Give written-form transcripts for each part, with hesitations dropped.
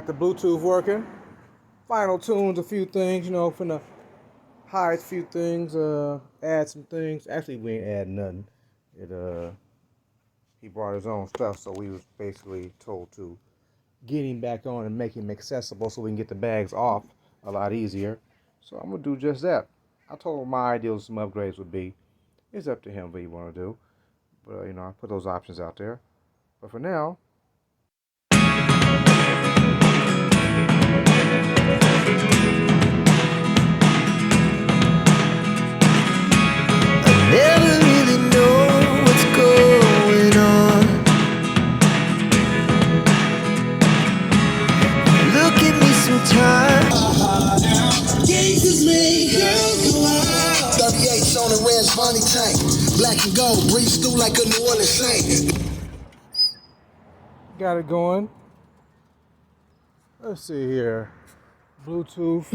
Got the Bluetooth working. Final tunes a few things, finna hide a few things, add some things. Actually, we ain't add nothing. He brought his own stuff, so we was basically told to get him back on and make him accessible so we can get the bags off a lot easier. So I'm gonna do just that. I told him my ideas some upgrades would be. It's up to him what he wanna do. But I put those options out there. But for now, never really know what's going on. Look at me sometimes. Jesus made girls go out. 38's on the red Bonnie tank. Black and gold, breeze through like a New Orleans saint. got it going. Let's see here. Bluetooth.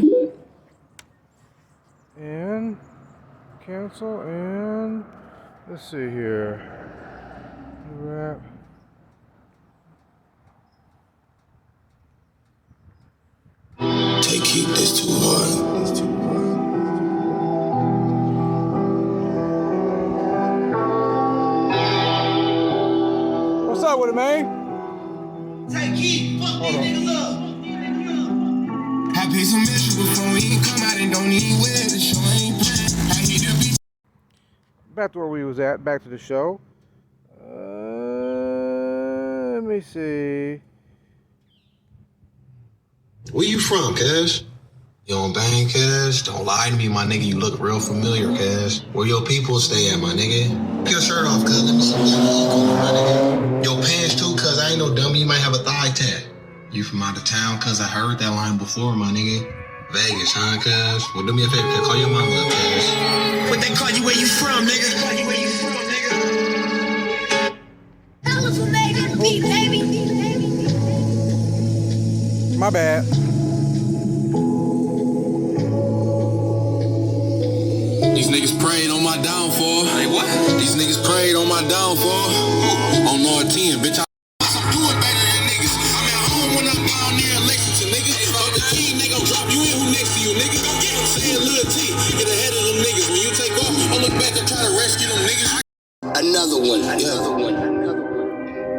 And cancel and let's see here. Wrap. Take heat, that's too hard. That's too hard. What's up with it, man? Take heat, fuck these niggas up. I paid some extra before we ain't come out and don't even wear the show ain't playing. I need to be. Back to where we was at. Back to the show. Let me see. Where you from, Cash? You don't bang, Cash? Don't lie to me, my nigga. You look real familiar, Cash. Where your people stay at, my nigga? Take your shirt off, cuz. Let me see what's going on, my nigga. Your pants, too, cuz. I ain't no dummy. You might have a thigh tat. You from out of town, cuz? I heard that line before, my nigga. Vegas, huh, cuz? Well, do me a favor, cuz. Call your mama up, cuz. What they call you where you from, nigga? That was what made this beat, baby. My bad. These niggas prayed on my downfall. Hey, what? These niggas prayed on my downfall. On R10, bitch, I'm doing better than niggas. I'm at home when I'm down there in Lexington, niggas. Fuck the team, they gon' drop you in. Who next to you, nigga? Go get him. Saying Lil T, get ahead of them niggas. When you take off, I'll look back and try to rescue them niggas. Another one.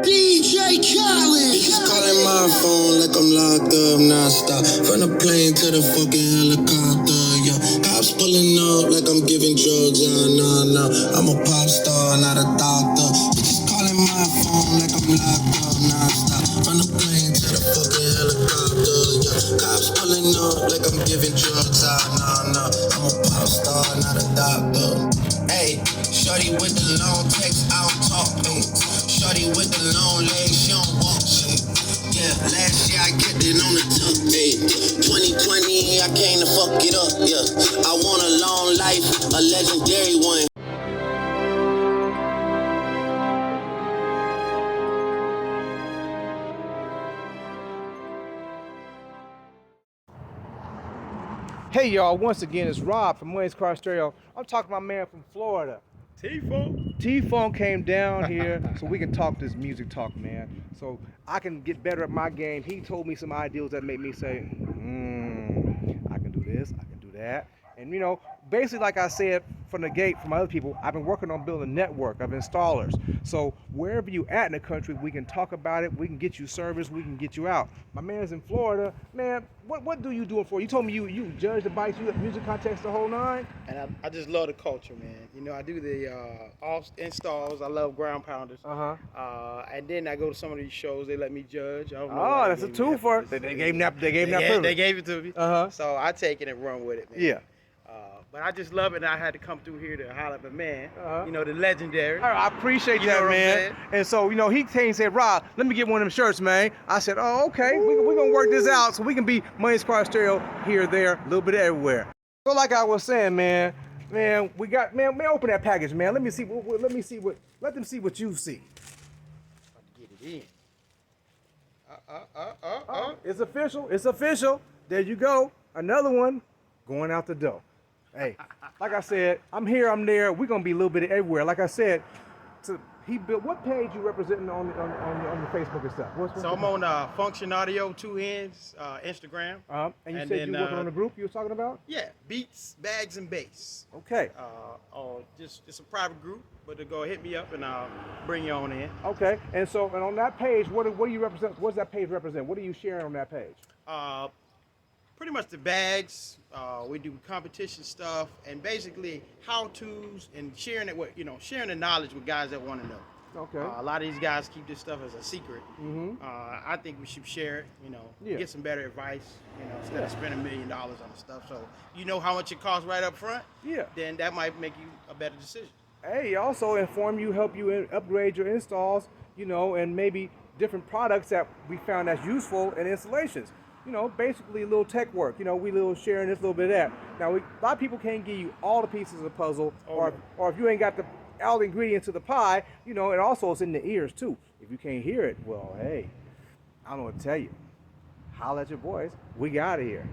DJ Khaled. Bitches calling my phone like I'm locked up non-stop. From the plane to the fucking helicopter, yeah. Cops pulling up like I'm giving drugs, nah. I'm a pop star, not a doctor. Bitches calling my phone like I'm locked up non-stop. From the plane to the fucking helicopter, yeah. Cops pulling up like I'm giving drugs, nah. I'm a pop star, not a doctor. Hey, shorty with the long text, I don't talk, ayy. Shorty with the long legs, she don't walk shit. Yeah, last year I kept it on the tuck, ayy. 2020, I came to fuck it up, yeah. I want a long life, a legendary one. Hey y'all, once again it's Rob from Wayne's Car Stereo. I'm talking to my man from Florida. T.4 came down here so we can talk this music talk, man. So I can get better at my game. He told me some ideas that made me say, I can do this, I can do that. And basically like I said from the gate from other people, I've been working on building a network of installers. So wherever you at in the country, we can talk about it, we can get you service, we can get you out. My man's in Florida. Man, what do you doing for? You told me you judge the bikes, you have music contests the whole nine? And I just love the culture, man. I do the off installs. I love ground pounders. And then I go to some of these shows. They let me judge. I don't know why that's a twofer. They gave him that privilege. They gave it to me. So I take it and run with it, man. Yeah. But I just love it, and I had to come through here to holler at the man, the legendary. I appreciate that, man. And so, he came and said, Rob, let me get one of them shirts, man. I said, oh, okay, we're going to work this out so we can be Money's Car Stereo here, there, a little bit everywhere. So like I was saying, man, we got, man, open that package, man. Let them see what you see. Get it in. It's official. There you go. Another one going out the door. Hey, like I said, I'm here, I'm there. We're going to be a little bit everywhere. Like I said, to he built. What page you representing on the Facebook and stuff? So I'm on Function Audio 2 Ends Instagram. And you said you working on the group you were talking about? Yeah, Beats, Bags, and Bass. Okay. Or just it's a private group, but to go hit me up and I'll bring you on in. Okay. And on that page, what do you represent? What does that page represent? What are you sharing on that page? Pretty much the bags. We do competition stuff and basically how-tos and sharing it with sharing the knowledge with guys that want to know. Okay. A lot of these guys keep this stuff as a secret. I think we should share it. Get some better advice. Instead of spending $1 million on the stuff. So you know how much it costs right up front. Yeah. Then that might make you a better decision. Hey, also inform you, help you upgrade your installs. And maybe different products that we found that's useful in installations. Basically a little tech work. We little sharing this, little bit of that. Now, a lot of people can't give you all the pieces of the puzzle, or if you ain't got all the ingredients to the pie, and also it's in the ears too. If you can't hear it, well, hey, I don't know what to tell you. Holla at your boys. We got it here.